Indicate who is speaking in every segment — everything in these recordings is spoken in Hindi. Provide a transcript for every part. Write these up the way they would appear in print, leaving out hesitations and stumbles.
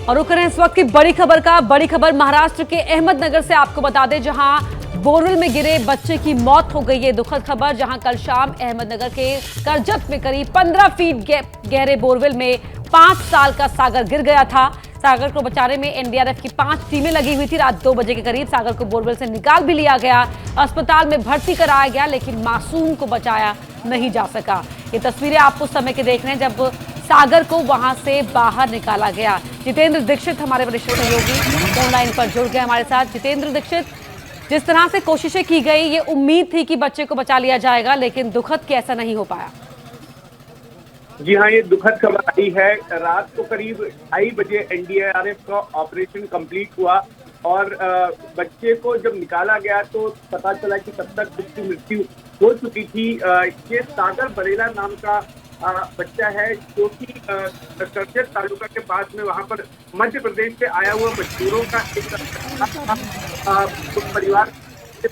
Speaker 1: और रुक रहे हैं इस वक्त की बड़ी खबर का। बड़ी खबर महाराष्ट्र के अहमदनगर से आपको बता दें, जहां बोरवेल में गिरे बच्चे की मौत हो गई। ये दुखद खबर, जहां कल शाम अहमदनगर के करजत में करीब 15 फीट गहरे बोरवेल में 5 साल का सागर गिर गया था। सागर को बचाने में एनडीआरएफ की 5 टीमें लगी हुई थी। रात 2 बजे के करीब सागर को बोरवेल से निकाल भी लिया गया, अस्पताल में भर्ती कराया गया, लेकिन मासूम को बचाया नहीं जा सका। ये तस्वीरें आप उस समय के देख रहे हैं जब सागर को वहां से बाहर निकाला गया। जितेंद्र दीक्षित हमारे वरिष्ठ सहयोगी फोन लाइन पर जुड़ गए हमारे साथ। जितेंद्र दीक्षित, जिस तरह से कोशिशें की गई, ये उम्मीद थी कि बच्चे को बचा लिया जाएगा, लेकिन दुखद कि ऐसा नहीं हो पाया।
Speaker 2: जी हाँ, ये दुखद खबर आई है। रात को करीब 2:30 बजे एनडीआरएफ का ऑपरेशन कंप्लीट हुआ और बच्चे को जब निकाला गया तो पता चला कि तब तक उसकी मृत्यु हो चुकी थी। ये सागर बरेला नाम का बच्चा है, जो कि करजत तालुका के पास में वहां पर मध्य प्रदेश से आया हुआ मजदूरों का एक परिवार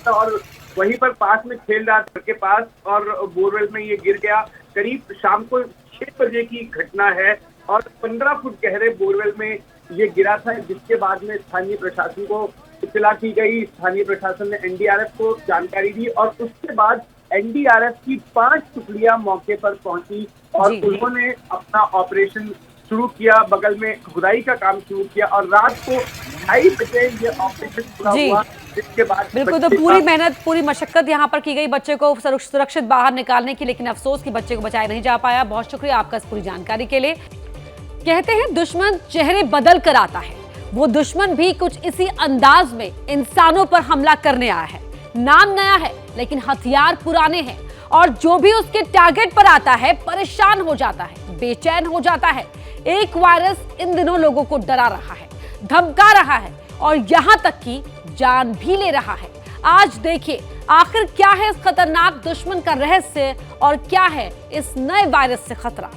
Speaker 2: और वहीं पर पास में खेल रहा घर के पास और बोरवेल में ये गिर गया। करीब शाम को 6 बजे की घटना है और 15 फुट गहरे बोरवेल में ये गिरा था, जिसके बाद में स्थानीय प्रशासन को इत्तला की गई। स्थानीय प्रशासन ने एनडीआरएफ को जानकारी दी और उसके बाद एनडीआरएफ की 5 टुकड़ियां मौके पर पहुंची और उन्होंने अपना ऑपरेशन शुरू किया। बगल में खुदाई का काम शुरू किया और रात को 2:30 बजे ये ऑपरेशन पूरा हुआ। इसके बाद
Speaker 1: बिल्कुल, तो पूरी मेहनत, पूरी मशक्कत यहाँ पर की गई बच्चे को सुरक्षित बाहर निकालने की, लेकिन अफसोस कि बच्चे को बचाया नहीं जा पाया। बहुत शुक्रिया आपका इस पूरी जानकारी के लिए। कहते हैं दुश्मन चेहरे बदल कर आता है, वो दुश्मन भी कुछ इसी अंदाज में इंसानों पर हमला करने आया है। नाम नया है लेकिन हथियार पुराने हैं और जो भी उसके टारगेट पर आता है परेशान हो जाता है, बेचैन हो जाता है। एक वायरस इन दिनों लोगों को डरा रहा है, धमका रहा है और यहां तक कि जान भी ले रहा है। आज देखिए आखिर क्या है इस खतरनाक दुश्मन का रहस्य और क्या है इस नए वायरस से खतरा।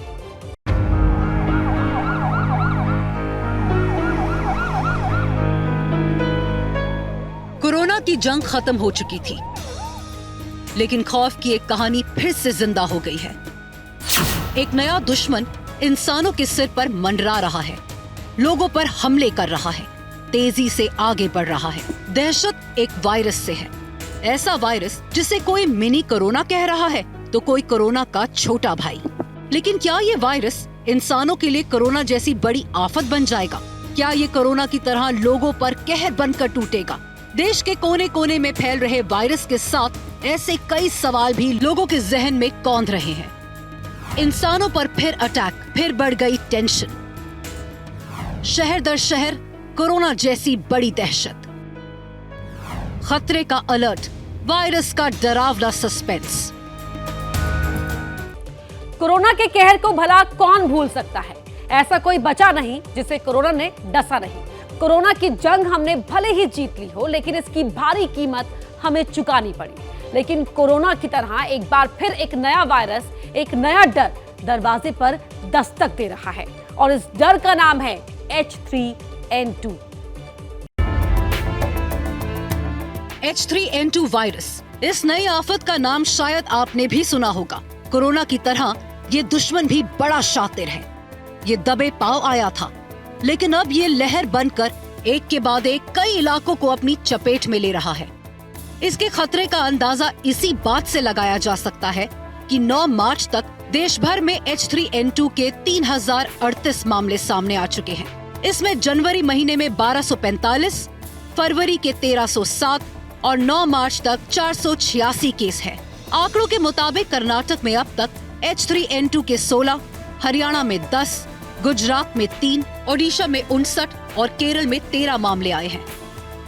Speaker 3: कोरोना की जंग खत्म हो चुकी थी, लेकिन खौफ की एक कहानी फिर से जिंदा हो गई है। एक नया दुश्मन इंसानों के सिर पर मंडरा रहा है, लोगों पर हमले कर रहा है, तेजी से आगे बढ़ रहा है। दहशत एक वायरस से है, ऐसा वायरस जिसे कोई मिनी कोरोना कह रहा है तो कोई कोरोना का छोटा भाई। लेकिन क्या ये वायरस इंसानों के लिए कोरोना जैसी बड़ी आफत बन जाएगा? क्या ये कोरोना की तरह लोगों पर कहर बनकर टूटेगा? देश के कोने कोने में फैल रहे वायरस के साथ ऐसे कई सवाल भी लोगों के जहन में कौंध रहे हैं। इंसानों पर फिर अटैक, फिर बढ़ गई टेंशन। शहर दर शहर कोरोना जैसी बड़ी दहशत, खतरे का अलर्ट, वायरस का डरावना सस्पेंस।
Speaker 1: कोरोना के कहर को भला कौन भूल सकता है? ऐसा कोई बचा नहीं जिसे कोरोना ने डसा नहीं। कोरोना की जंग हमने भले ही जीत ली हो, लेकिन इसकी भारी कीमत हमें चुकानी पड़ी। लेकिन कोरोना की तरह एक बार फिर एक नया वायरस, एक नया डर दरवाजे पर दस्तक दे रहा है और इस डर का नाम है H3N2।
Speaker 3: H3N2 वायरस, इस नई आफत का नाम शायद आपने भी सुना होगा। कोरोना की तरह ये दुश्मन भी बड़ा शातिर है। ये दबे पांव आया था, लेकिन अब ये लहर बनकर एक के बाद एक कई इलाकों को अपनी चपेट में ले रहा है। इसके खतरे का अंदाजा इसी बात से लगाया जा सकता है कि 9 मार्च तक देश भर में H3N2 के 3038 मामले सामने आ चुके हैं। इसमें जनवरी महीने में 1245, फरवरी के 1307 और 9 मार्च तक 486 केस है। आंकड़ों के मुताबिक कर्नाटक में अब तक H3N2 के 16, हरियाणा में 10, गुजरात में 3, ओडिशा में 59 और केरल में 13 मामले आए हैं।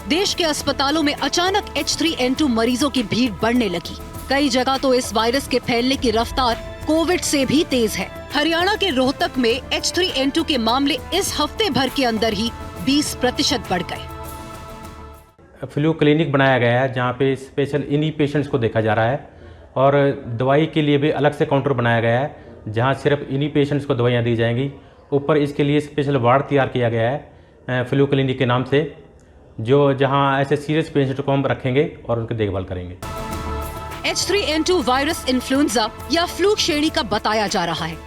Speaker 3: देश के अस्पतालों में अचानक H3N2 मरीजों की भीड़ बढ़ने लगी। कई जगह तो इस वायरस के फैलने की रफ्तार कोविड से भी तेज है। हरियाणा के रोहतक में H3N2 के मामले इस हफ्ते भर के अंदर ही 20% बढ़ गए।
Speaker 4: फ्लू क्लिनिक बनाया गया है जहाँ पे स्पेशल इन्हीं पेशेंट्स को देखा जा रहा है और दवाई के लिए भी अलग से काउंटर बनाया गया है जहाँ सिर्फ इन्हीं पेशेंट्स को दवाइयाँ दी जाएंगी। ऊपर इसके लिए स्पेशल वार्ड तैयार किया गया है फ्लू क्लिनिक के नाम से, जो जहां ऐसे सीरियस पेशेंट को हम रखेंगे और उनकी देखभाल करेंगे।
Speaker 3: H3N2 वायरस इन्फ्लुएंजा या फ्लू श्रेणी का बताया जा रहा है।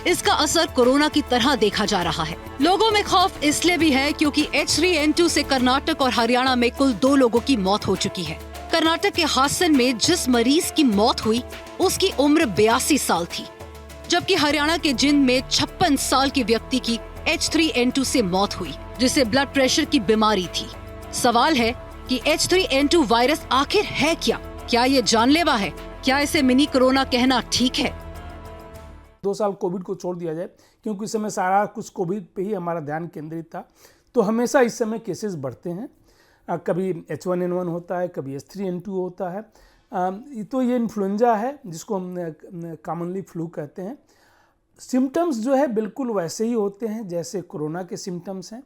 Speaker 3: इसका असर कोरोना की तरह देखा जा रहा है। लोगों में खौफ इसलिए भी है क्योंकि H3N2 से कर्नाटक और हरियाणा में कुल 2 लोगों की मौत हो चुकी है। कर्नाटक के हासन में जिस मरीज की मौत हुई उसकी उम्र 82 साल थी, जबकि हरियाणा के जिंद में 56 साल के व्यक्ति की H3N2 से मौत हुई, जिसे ब्लड प्रेशर की बीमारी थी। सवाल है कि H3N2 वायरस आखिर है क्या ये जानलेवा है? क्या इसे मिनी कोरोना कहना ठीक है?
Speaker 5: 2 साल कोविड को छोड़ दिया जाए, क्योंकि इस समय सारा कुछ कोविड पे ही हमारा ध्यान केंद्रित था, तो हमेशा इस समय केसेस बढ़ते हैं। कभी H1N1 होता है, कभी H3N2 होता है। तो ये इन्फ्लुएंजा है जिसको हम कॉमनली फ्लू कहते हैं। सिम्टम्स जो है बिल्कुल वैसे ही होते हैं जैसे कोरोना के सिम्टम्स हैं।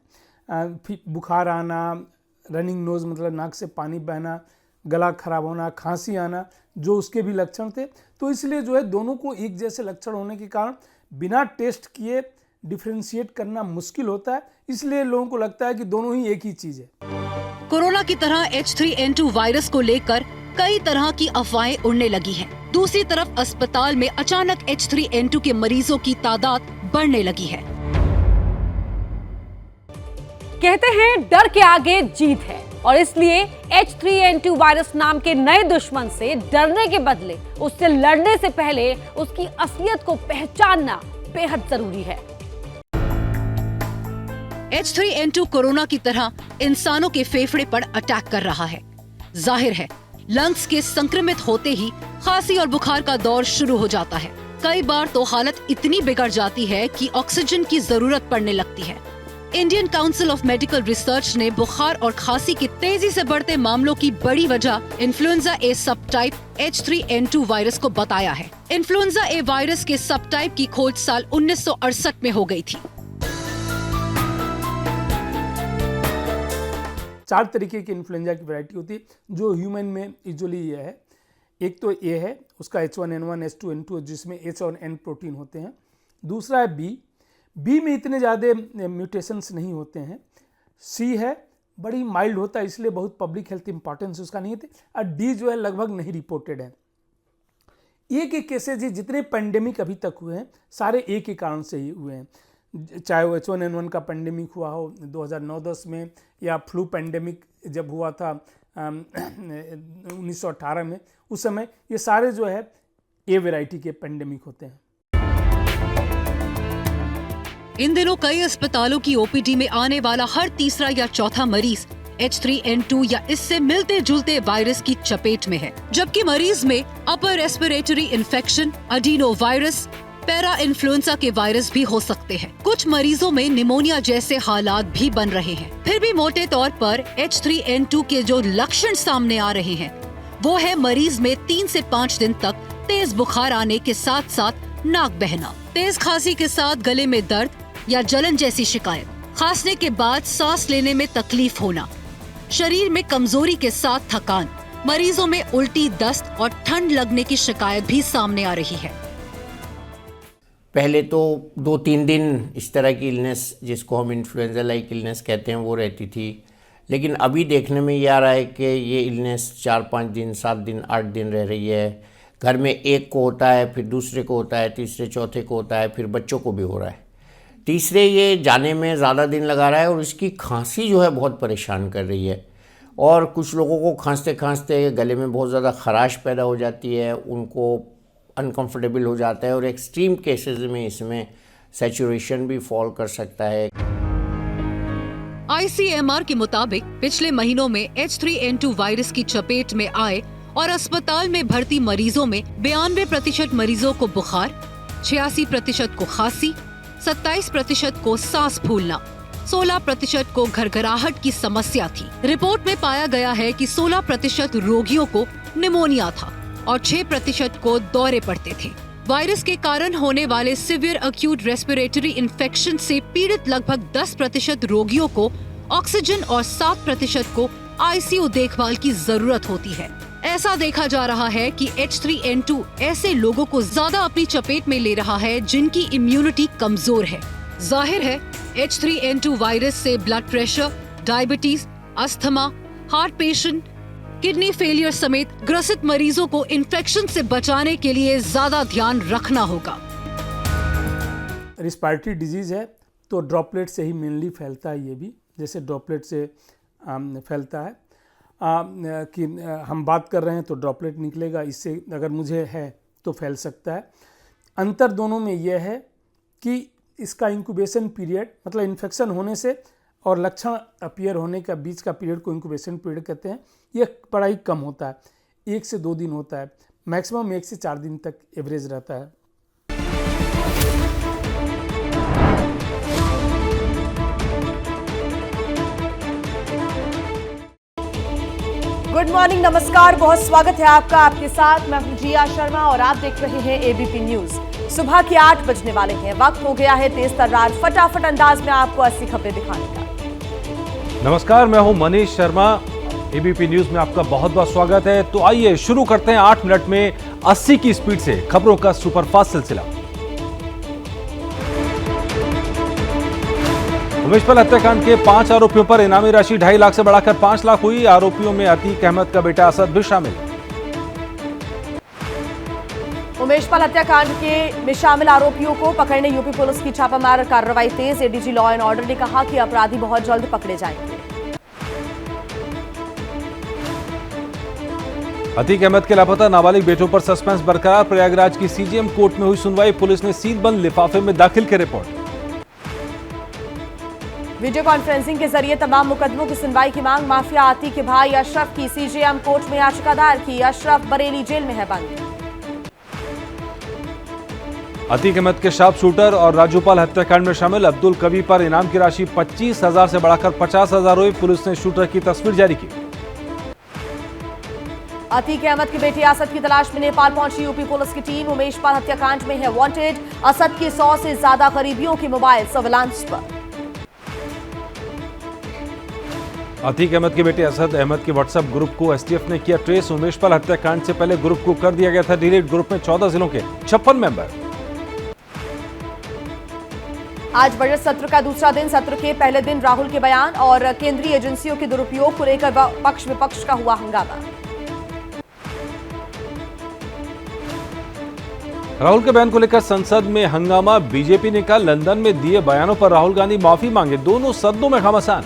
Speaker 5: बुखार आना, रनिंग नोज मतलब नाक से पानी बहना, गला खराब होना, खांसी आना, जो उसके भी लक्षण थे। तो इसलिए जो है दोनों को एक जैसे लक्षण होने के कारण बिना टेस्ट किए डिफरेंशिएट करना मुश्किल होता है, इसलिए लोगों को लगता है कि दोनों ही एक ही चीज़ है।
Speaker 3: कोरोना की तरह H3N2 वायरस को लेकर कई तरह की अफवाहें उड़ने लगी हैं। दूसरी तरफ अस्पताल में अचानक H3N2 के मरीजों की तादाद बढ़ने लगी है।
Speaker 1: कहते हैं डर के आगे जीत है, और इसलिए H3N2 वायरस नाम के नए दुश्मन से डरने के बदले उससे लड़ने से पहले उसकी असलियत को पहचानना बेहद जरूरी है।
Speaker 3: H3N2 कोरोना की तरह इंसानों के फेफड़े पर अटैक कर रहा है। जाहिर है लंग्स के संक्रमित होते ही खांसी और बुखार का दौर शुरू हो जाता है। कई बार तो हालत इतनी बिगड़ जाती है कि ऑक्सीजन की जरूरत पड़ने लगती है। Indian council of medical research ने बुखार और खांसी के तेजी से बढ़ते मामलों की बड़ी वजह इन्फ्लुएंजा ए सब टाइप H3N2 वायरस को बताया है। इन्फ्लुएंजा ए वायरस के सब टाइप की खोज साल 1968 में हो गई थी।
Speaker 5: 4 तरीके की इन्फ्लुएंजा की वैरायटी होती है जो ह्यूमन में यूजुअली ये है। एक तो ए है, उसका H1N1, H2N2 जिसमें H और N प्रोटीन होते हैं। दूसरा है बी में इतने ज़्यादा म्यूटेशंस नहीं होते हैं। सी है, बड़ी माइल्ड होता है, इसलिए बहुत पब्लिक हेल्थ इंपॉर्टेंस उसका नहीं होती। और डी जो है लगभग नहीं रिपोर्टेड है। एक केसेज जितने पेंडेमिक अभी तक हुए हैं सारे एक ही कारण से ही हुए हैं, चाहे वो H1N1 का पेंडेमिक हुआ हो 2009-10 में, या फ्लू पेंडेमिक जब हुआ था 1918 में, उस समय ये सारे जो है ए वैरायटी के पेंडेमिक होते हैं।
Speaker 3: इन दिनों कई अस्पतालों की ओपीडी में आने वाला हर तीसरा या चौथा मरीज H3N2 या इससे मिलते जुलते वायरस की चपेट में है, जबकि मरीज में upper respiratory infection, adeno virus, para influenza के वायरस भी हो सकते हैं। कुछ मरीजों में निमोनिया जैसे हालात भी बन रहे हैं। फिर भी मोटे तौर पर H3N2 के जो लक्षण सामने आ रहे हैं वो है मरीज में 3 से 5 दिन तक तेज बुखार आने के साथ साथ नाक बहना, तेज खांसी के साथ गले में दर्द या जलन जैसी शिकायत, खांसने के बाद सांस लेने में तकलीफ होना, शरीर में कमजोरी के साथ थकान, मरीजों में उल्टी, दस्त और ठंड लगने की शिकायत भी सामने आ रही है।
Speaker 6: पहले तो 2-3 दिन इस तरह की इलनेस, जिसको हम इन्फ्लुएंजा लाइक इलनेस कहते हैं, वो रहती थी। लेकिन अभी देखने में ये आ रहा है कि ये इलनेस 4-5 दिन, 7 दिन, 8 दिन रह रही है। घर में एक को होता है, फिर दूसरे को होता है, तीसरे चौथे को होता है, फिर बच्चों को भी हो रहा है। तीसरे ये जाने में ज़्यादा दिन लगा रहा है और इसकी खांसी जो है बहुत परेशान कर रही है। और कुछ लोगों को खांसते खांसते गले में बहुत ज़्यादा खराश पैदा हो जाती है, उनको अनकंफर्टेबल हो जाता है और एक्सट्रीम केसेस में इसमें सैचुरेशन भी फॉल कर सकता है।
Speaker 3: ICMR के मुताबिक पिछले महीनों में H3N2 वायरस की चपेट में आए और अस्पताल में भर्ती मरीजों में 92% मरीजों को बुखार, 86% को खांसी, 27% को सांस फूलना, 16% को घरघराहट की समस्या थी। रिपोर्ट में पाया गया है कि 16% रोगियों को निमोनिया था और 6% को दौरे पड़ते थे। वायरस के कारण होने वाले सिवियर एक्यूट रेस्पिरेटरी इन्फेक्शन से पीड़ित लगभग 10% रोगियों को ऑक्सीजन और 7% को ICU देखभाल की जरूरत होती है। ऐसा देखा जा रहा है कि H3N2 ऐसे लोगों को ज्यादा अपनी चपेट में ले रहा है जिनकी इम्यूनिटी कमजोर है। जाहिर है H3N2 वायरस से blood pressure, diabetes, asthma, heart patient, kidney failure समेत ग्रसित मरीजों को इन्फेक्शन से बचाने के लिए ज्यादा ध्यान रखना होगा।
Speaker 5: रिस्पायरेटरी डिजीज़ है तो ड्रॉपलेट से ही मेनली फैलता है, ये भी जैसे ड्रॉपलेट से फैलता है कि हम बात कर रहे हैं तो ड्रॉपलेट निकलेगा, इससे अगर मुझे है तो फैल सकता है। अंतर दोनों में यह है कि इसका इंक्यूबेशन पीरियड, मतलब इन्फेक्शन होने से और लक्षण अपीयर होने का बीच का पीरियड को इंक्यूबेशन पीरियड कहते हैं, यह बड़ा ही कम होता है, 1 से 2 दिन होता है, मैक्सिमम 1 से 4 दिन तक एवरेज रहता है।
Speaker 7: गुड मॉर्निंग, नमस्कार, बहुत स्वागत है आपका। आपके साथ मैं हूं जिया शर्मा और आप देख रहे हैं एबीपी न्यूज। सुबह के 8 बजने वाले हैं, वक्त हो गया है तेज तर्रार फटाफट अंदाज में आपको 80 खबरें दिखाने का।
Speaker 8: नमस्कार, मैं हूं मनीष शर्मा। एबीपी न्यूज में आपका बहुत बहुत स्वागत है। तो आइए शुरू करते हैं 8 मिनट में 80 की स्पीड से खबरों का सुपरफास्ट सिलसिला। उमेश पाल हत्याकांड के 5 आरोपियों पर इनामी राशि 2.5 लाख से बढ़ाकर 5 लाख हुई। आरोपियों में अतीक अहमद का बेटा असद भी शामिल।
Speaker 7: उमेश पाल हत्याकांड में शामिल आरोपियों को पकड़ने यूपी पुलिस की छापामार कार्रवाई तेज। एडीजी लॉ एंड ऑर्डर ने कहा कि अपराधी बहुत जल्द पकड़े जाएंगे।
Speaker 8: अतीक अहमद के लापता नाबालिग बेटों पर सस्पेंस बरकरार। प्रयागराज की सीजेएम कोर्ट में हुई सुनवाई। पुलिस ने सील बंद लिफाफे में दाखिल की रिपोर्ट।
Speaker 7: वीडियो कॉन्फ्रेंसिंग के जरिए तमाम मुकदमों की सुनवाई की मांग। माफिया अतीक के भाई अशरफ की सीजेएम कोर्ट में याचिका दायर की। अशरफ बरेली जेल में है बंद।
Speaker 8: अतीक अहमद के शार्प शूटर और राजूपाल हत्याकांड में शामिल अब्दुल कवी पर इनाम की राशि 25,000 से बढ़ाकर 50,000 हुई। पुलिस ने शूटर की तस्वीर जारी की।
Speaker 7: अतीक अहमद की बेटी असद की तलाश में नेपाल पहुंची यूपी पुलिस की टीम। उमेश पाल हत्याकांड में है वांटेड। असद के 100 से ज्यादा करीबियों के मोबाइल सर्विलांस पर।
Speaker 8: अतीक अहमद के बेटे असद अहमद के व्हाट्सएप ग्रुप को एसटीएफ ने किया ट्रेस। उमेश पाल हत्याकांड से पहले ग्रुप को कर दिया गया था डिलीट। ग्रुप में 14 जिलों के 56 मेंबर।
Speaker 7: आज बजट सत्र का दूसरा दिन। सत्र के पहले दिन राहुल के बयान और केंद्रीय एजेंसियों के दुरुपयोग को लेकर पक्ष विपक्ष का हुआ हंगामा।
Speaker 8: राहुल के बयान को लेकर संसद में हंगामा। बीजेपी ने कहा लंदन में दिए बयानों पर राहुल गांधी माफी मांगे। दोनों सदनों में घमासान।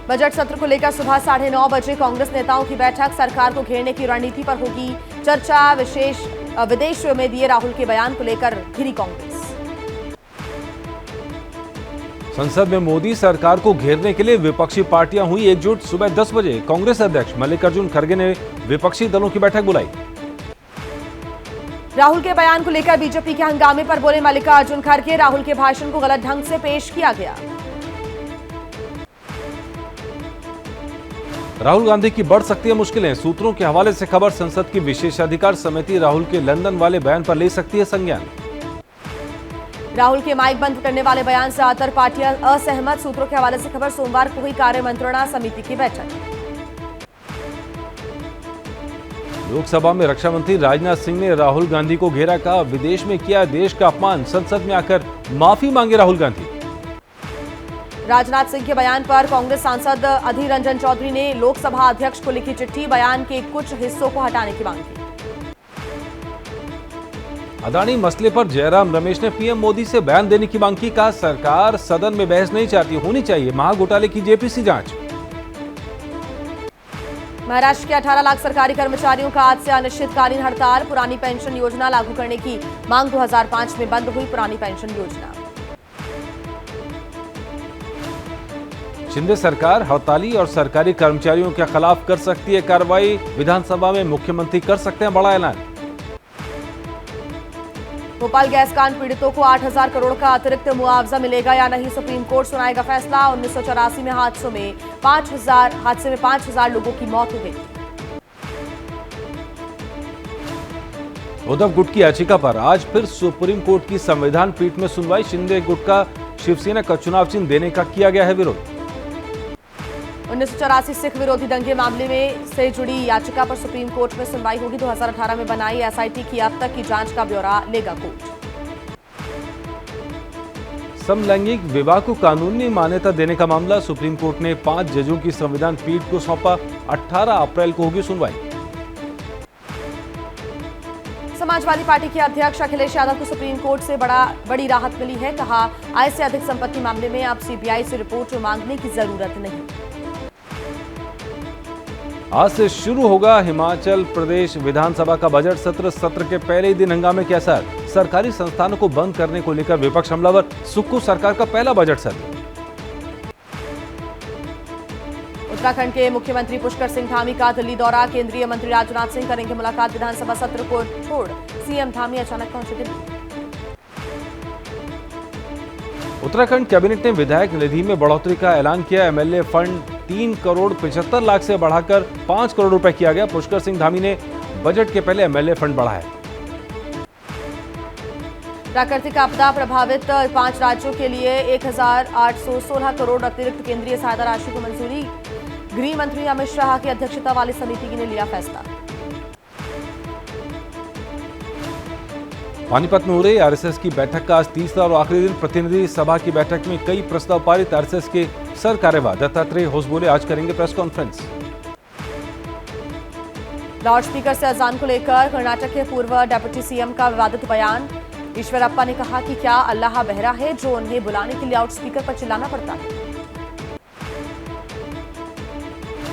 Speaker 7: बजट सत्र को लेकर सुबह 9:30 बजे कांग्रेस नेताओं की बैठक। सरकार को घेरने की रणनीति पर होगी चर्चा। विदेश में दिए राहुल के बयान को लेकर घिरी कांग्रेस।
Speaker 8: संसद में मोदी सरकार को घेरने के लिए विपक्षी पार्टियां हुई एकजुट। सुबह 10 बजे कांग्रेस अध्यक्ष मल्लिकार्जुन खड़गे ने विपक्षी दलों की बैठक बुलाई।
Speaker 7: राहुल के बयान को लेकर बीजेपी के हंगामे पर बोले मल्लिकार्जुन खड़गे। राहुल के भाषण को गलत ढंग से पेश किया गया।
Speaker 8: राहुल गांधी की बढ़ सकती है मुश्किलें। सूत्रों के हवाले से खबर। संसद की विशेषाधिकार समिति राहुल के लंदन वाले बयान पर ले सकती है संज्ञान।
Speaker 7: राहुल के माइक बंद करने वाले बयान से ज्यादातर पार्टियां असहमत। सूत्रों के हवाले से खबर। सोमवार को हुई कार्य मंत्रणा समिति की बैठक।
Speaker 8: लोकसभा में रक्षा मंत्री राजनाथ सिंह ने राहुल गांधी को घेरा। कहा विदेश में किया देश का अपमान। संसद में आकर माफी मांगे राहुल गांधी।
Speaker 7: राजनाथ सिंह के बयान पर कांग्रेस सांसद अधीर रंजन चौधरी ने लोकसभा अध्यक्ष को लिखी चिट्ठी। बयान के कुछ हिस्सों को हटाने की मांग की।
Speaker 8: अदानी मसले पर जयराम रमेश ने पीएम मोदी से बयान देने की मांग की। कहा सरकार सदन में बहस नहीं चाहती, होनी चाहिए महाघोटाले की जेपीसी जांच।
Speaker 7: महाराष्ट्र के 18 लाख सरकारी कर्मचारियों का आज से अनिश्चितकालीन हड़ताल। पुरानी पेंशन योजना लागू करने की मांग 2005 में बंद हुई पुरानी पेंशन योजना।
Speaker 8: शिंदे सरकार हड़ताली और सरकारी कर्मचारियों के खिलाफ कर सकती है कार्रवाई। विधानसभा में मुख्यमंत्री कर सकते हैं बड़ा ऐलान।
Speaker 7: भोपाल गैस कांड पीड़ितों को 8,000 करोड़ का अतिरिक्त मुआवजा मिलेगा या नहीं, सुप्रीम कोर्ट सुनाएगा फैसला। 1984 में हादसे में 5,000 लोगों की मौत हो गई।
Speaker 8: उद्धव गुट की याचिका पर आज फिर सुप्रीम कोर्ट की संविधान पीठ में सुनवाई। शिंदे गुट का शिवसेना का चुनाव चिन्ह देने का किया गया है विरोध।
Speaker 7: 1984 सिख विरोधी दंगे मामले में से जुड़ी याचिका पर सुप्रीम कोर्ट में सुनवाई होगी। 2018 में बनाई एसआईटी की अब तक की जांच का ब्यौरा लेगा कोर्ट।
Speaker 8: समलैंगिक विवाह को कानूनी मान्यता देने का मामला सुप्रीम कोर्ट ने 5 जजों की संविधान पीठ को सौंपा। 18 अप्रैल को होगी सुनवाई।
Speaker 7: समाजवादी पार्टी के अध्यक्ष अखिलेश यादव को सुप्रीम कोर्ट से बड़ी राहत मिली है। कहा, आय से अधिक संपत्ति मामले में अब सीबीआई से रिपोर्ट मांगने की जरूरत नहीं।
Speaker 8: आज से शुरू होगा हिमाचल प्रदेश विधानसभा का बजट सत्र। सत्र के पहले ही दिन हंगामे के असर। सरकारी संस्थानों को बंद करने को लेकर विपक्ष हमलावर। सुक्खू सरकार का पहला बजट सत्र।
Speaker 7: उत्तराखंड के मुख्यमंत्री पुष्कर सिंह धामी का दिल्ली दौरा। केंद्रीय मंत्री राजनाथ सिंह करेंगे मुलाकात। विधानसभा सत्र को छोड़ सीएम धामी अचानक पहुंचे दिल्ली।
Speaker 8: उत्तराखंड कैबिनेट ने विधायक निधि में बढ़ोतरी का ऐलान किया। एमएलए फंड 3 करोड़ 75 लाख से बढ़ाकर 5 करोड़ रुपए किया गया। पुष्कर सिंह धामी ने बजट के पहले एमएलए फंड बढ़ाया।
Speaker 7: प्राकृतिक आपदा प्रभावित 5 राज्यों के लिए 1816 करोड़ अतिरिक्त केंद्रीय सहायता राशि को मंजूरी। गृह मंत्री अमित शाह की अध्यक्षता वाली समिति ने लिया फैसला।
Speaker 8: पानीपत में हो रही आरएसएस की बैठक का आज तीसरा और आखिरी दिन। प्रतिनिधि सभा की बैठक में कई प्रस्ताव पारित। आरएसएस के सर कार्यवाह दत्तात्रेय होस बोले, आज करेंगे प्रेस कॉन्फ्रेंस।
Speaker 7: लाउड स्पीकर से अजान को लेकर कर्नाटक के पूर्व डिप्टी सीएम का विवादित बयान। ईश्वरप्पा ने कहा कि क्या अल्लाह बहरा है जो उन्हें बुलाने के लिए लाउड स्पीकर पर चिल्लाना पड़ता है।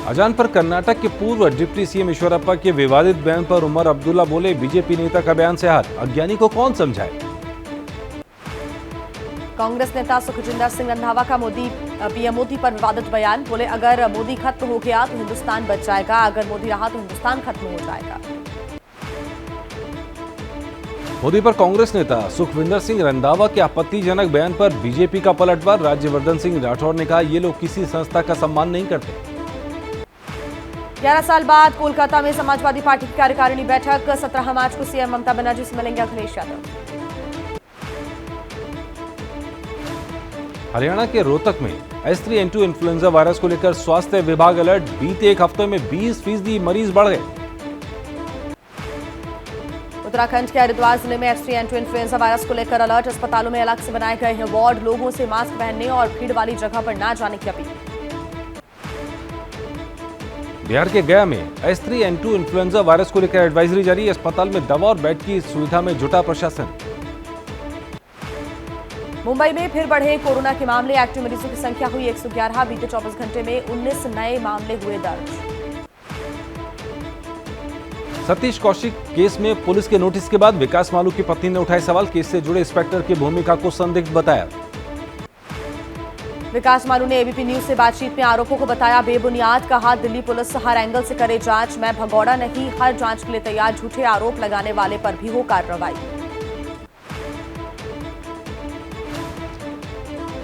Speaker 8: अजान पर कर्नाटक के पूर्व डिप्टी सीएम ईश्वरप्पा के विवादित बयान पर उमर अब्दुल्ला बोले, बीजेपी नेता का बयान से हाथ, अज्ञानी को कौन समझाए।
Speaker 7: कांग्रेस नेता सुखजिंदर सिंह रंधावा का पीएम मोदी पर विवादित बयान। बोले, अगर मोदी खत्म हो गया तो हिंदुस्तान बच जाएगा, अगर मोदी रहा तो हिंदुस्तान खत्म हो जाएगा।
Speaker 8: मोदी पर कांग्रेस नेता सुखविंदर सिंह रंधावा के आपत्तिजनक बयान पर बीजेपी का पलटवार। राज्यवर्धन सिंह राठौर ने कहा, ये लोग किसी संस्था का सम्मान नहीं करते।
Speaker 7: 11 साल बाद कोलकाता में समाजवादी पार्टी की कार्यकारिणी बैठक। 17 मार्च को सीएम ममता बनर्जी से मिलेंगे अखिलेश यादव।
Speaker 8: हरियाणा के रोहतक में H3N2 इन्फ्लुएंजा वायरस को लेकर स्वास्थ्य विभाग अलर्ट। बीते एक हफ्ते में 20% मरीज बढ़ गए।
Speaker 7: उत्तराखंड के हरिद्वार जिले में H3N2 इन्फ्लुएंजा वायरस को लेकर अलर्ट। अस्पतालों में अलग से बनाए गए हैं वार्ड। लोगों से मास्क पहनने और भीड़ वाली जगह पर न जाने की अपील।
Speaker 8: बिहार के गया में H3N2 इन्फ्लुएंजा वायरस को लेकर एडवाइजरी जारी। अस्पताल में दवा और बेड की सुविधा में जुटा प्रशासन।
Speaker 7: मुंबई में फिर बढ़े कोरोना के मामले। एक्टिव मरीजों की संख्या हुई 111। बीते 24 घंटे में 19 नए मामले हुए दर्ज।
Speaker 8: सतीश कौशिक केस में पुलिस के नोटिस के बाद विकास मालू की पत्नी ने उठाए सवाल। केस से जुड़े इंस्पेक्टर की भूमिका को संदिग्ध बताया।
Speaker 7: विकास मालू ने एबीपी न्यूज से बातचीत में आरोपों को बताया बेबुनियाद। कहा, दिल्ली पुलिस हर एंगल से करे जांच, मैं भगौड़ा नहीं, हर जांच के लिए तैयार। झूठे आरोप लगाने वाले पर भी हो कार्रवाई।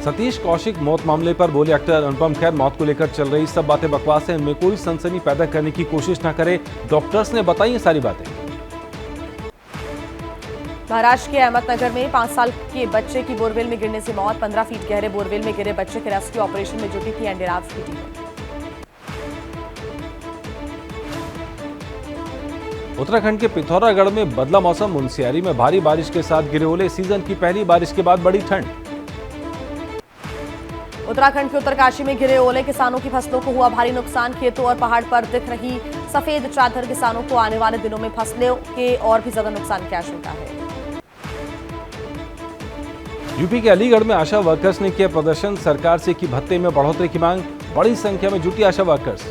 Speaker 8: सतीश कौशिक मौत मामले पर बोले एक्टर अनुपम खेर, मौत को लेकर चल रही सब बातें बकवास हैं, इनमें कोई सनसनी पैदा करने की कोशिश न करे। डॉक्टर्स ने बताई ये सारी बातें।
Speaker 7: महाराष्ट्र के अहमदनगर में 5 साल के बच्चे की बोरवेल में गिरने से मौत। 15 फीट गहरे बोरवेल में गिरे बच्चे के रेस्क्यू ऑपरेशन में जुटी थी एनडीआरएफ की टीम।
Speaker 8: उत्तराखंड के पिथौरागढ़ में बदला मौसम। मुनस्यारी में भारी बारिश के साथ गिरे ओले। सीजन की पहली बारिश के बाद बड़ी ठंड।
Speaker 7: उत्तराखंड के उत्तरकाशी में गिरे ओले। किसानों की फसलों को हुआ भारी नुकसान। खेतों और पहाड़ पर दिख रही सफेद चादर। किसानों को आने वाले दिनों में फसलों के और भी ज्यादा नुकसान की आशंका है।
Speaker 8: यूपी के अलीगढ़ में आशा वर्कर्स ने किया प्रदर्शन। सरकार से की भत्ते में बढ़ोतरी की मांग। बड़ी संख्या में जुटी आशा वर्कर्स।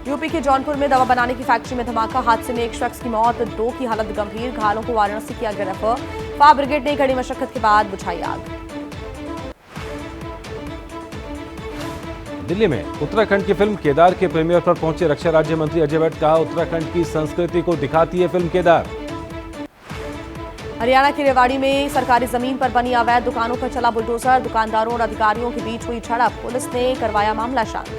Speaker 7: यूपी के जौनपुर में दवा बनाने की फैक्ट्री में धमाका। हादसे में एक शख्स की मौत, 2 की हालत गंभीर। घायलों को वाराणसी किया गया रेफर। फायर ब्रिगेड ने कड़ी मशक्कत के बाद बुझाई आग।
Speaker 8: दिल्ली में उत्तराखंड की फिल्म केदार के प्रीमियर पर पहुंचे रक्षा राज्य मंत्री अजय भट्ट। कहा, उत्तराखंड की संस्कृति को दिखाती है फिल्म केदार।
Speaker 7: हरियाणा के रेवाड़ी में सरकारी जमीन पर बनी अवैध दुकानों पर चला बुलडोजर। दुकानदारों और अधिकारियों के बीच हुई झड़प। पुलिस ने करवाया मामला शांत।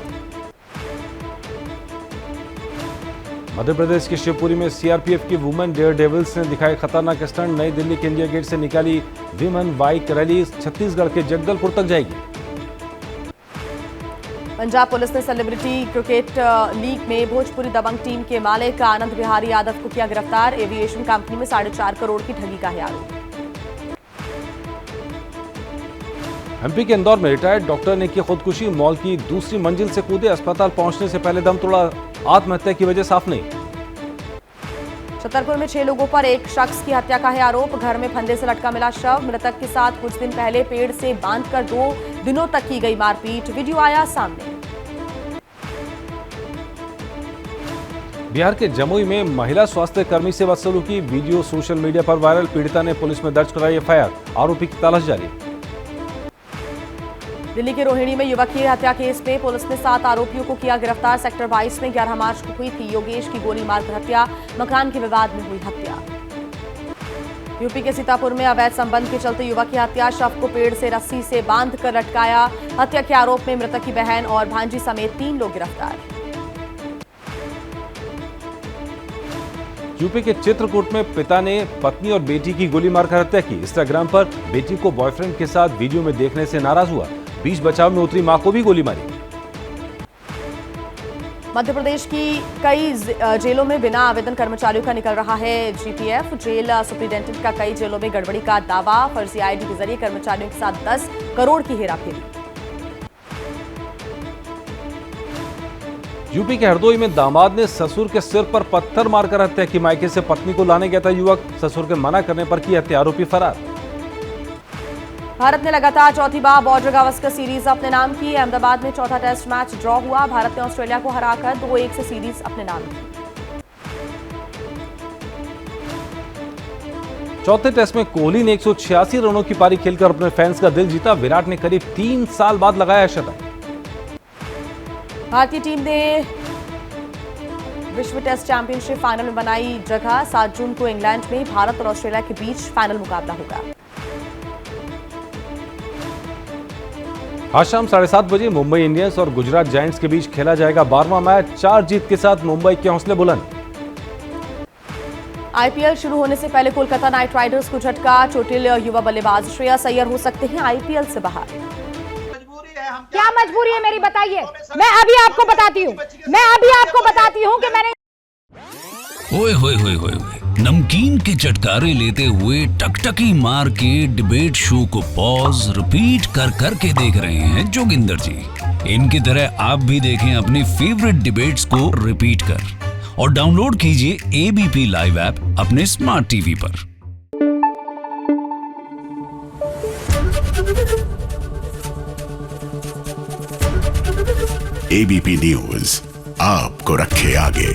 Speaker 8: मध्य प्रदेश के शिवपुरी में सीआरपीएफ की वुमेन डेयर डेविल्स ने दिखाए खतरनाक स्टंट। नई दिल्ली के इंडिया गेट से निकाली विमेन बाइक रैली छत्तीसगढ़ के जगदलपुर तक जाएगी।
Speaker 7: पंजाब पुलिस ने सेलिब्रिटी क्रिकेट लीग में भोजपुरी दबंग टीम के मालिक आनंद बिहारी यादव को किया गिरफ्तार। एविएशन कंपनी में 4.5 करोड़ की ठगी का है आरोप।
Speaker 8: एमपी के इंदौर में रिटायर्ड डॉक्टर ने की खुदकुशी। मॉल की दूसरी मंजिल से कूदे। अस्पताल पहुंचने से पहले दम तोड़ा। आत्महत्या की वजह साफ नहीं।
Speaker 7: छतरपुर में 6 लोगों पर एक शख्स की हत्या का है आरोप। घर में फंदे से लटका मिला शव। मृतक के साथ कुछ दिन पहले पेड़ से बांधकर 2 दिनों तक की गई मारपीट। वीडियो आया सामने।
Speaker 8: बिहार के जमुई में महिला स्वास्थ्य कर्मी से बदसलूकी वीडियो सोशल मीडिया पर वायरल। पीड़िता ने पुलिस में दर्ज कराई एफआईआर। आरोपी की तलाश जारी।
Speaker 7: दिल्ली के रोहिणी में युवक की हत्या केस में पुलिस ने 7 आरोपियों को किया गिरफ्तार। सेक्टर 22 में 11 मार्च को हुई थी योगेश की गोली मारकर हत्या। मकान के विवाद में हुई हत्या। यूपी के सीतापुर में अवैध संबंध के चलते युवक की हत्या। शव को पेड़ से रस्सी से बांधकर लटकाया। हत्या के आरोप में मृतक की बहन और भांजी समेत 3 लोग गिरफ्तार।
Speaker 8: यूपी के चित्रकूट में पिता ने पत्नी और बेटी की गोली मारकर हत्या की। इंस्टाग्राम पर बेटी को बॉयफ्रेंड के साथ वीडियो में देखने से नाराज हुआ। बीच बचाव में उतरी मां को भी गोली मारी।
Speaker 7: मध्य प्रदेश की कई जेलों में बिना आवेदन कर्मचारियों का निकल रहा है जीपीएफ। जेल सुप्रिंटेंडेंट का कई जेलों में गड़बड़ी का दावा। फर्जी आईडी के जरिए कर्मचारियों के साथ 10 करोड़ की हेराफेरी।
Speaker 8: यूपी के हरदोई में दामाद ने ससुर के सिर पर पत्थर मारकर हत्या की। मायके से पत्नी को लाने गया था युवक। ससुर के मना करने पर की हत्या। आरोपी फरार।
Speaker 7: भारत ने लगातार चौथी बार बॉर्डर गावस्कर सीरीज अपने नाम की। अहमदाबाद में चौथा टेस्ट मैच ड्रॉ हुआ। भारत ने ऑस्ट्रेलिया को हराकर 2-1 से सीरीज अपने नाम की।
Speaker 8: चौथे टेस्ट में कोहली ने 186 रनों की पारी खेलकर अपने फैंस का दिल जीता। विराट ने करीब 3 साल बाद लगाया शतक।
Speaker 7: भारतीय टीम ने विश्व टेस्ट चैंपियनशिप फाइनल में बनाई जगह। 7 जून को इंग्लैंड में भारत और ऑस्ट्रेलिया के बीच फाइनल मुकाबला होगा।
Speaker 8: आज शाम 7:30 बजे मुंबई इंडियंस और गुजरात जायंट्स के बीच खेला जाएगा 12वां मैच। 4 जीत के साथ मुंबई के हौसले बुलंद।
Speaker 7: आईपीएल शुरू होने से पहले कोलकाता नाइट राइडर्स को झटका। चोटिल युवा बल्लेबाज श्रेयस अय्यर हो सकते हैं आईपीएल से बाहर।
Speaker 9: क्या मजबूरी है मेरी बताइए। मैं अभी आपको बताती हूँ कि मैंने
Speaker 10: ओए होए होए होए नमकीन के चटकारे लेते हुए टकटकी मार के डिबेट शो को पॉज रिपीट कर करके देख रहे हैं जोगिंदर जी। इनकी तरह आप भी देखें अपनी फेवरेट डिबेट्स को रिपीट कर और डाउनलोड कीजिए एबीपी लाइव ऐप अपने स्मार्ट टीवी पर।
Speaker 11: एबीपी न्यूज आपको रखे आगे।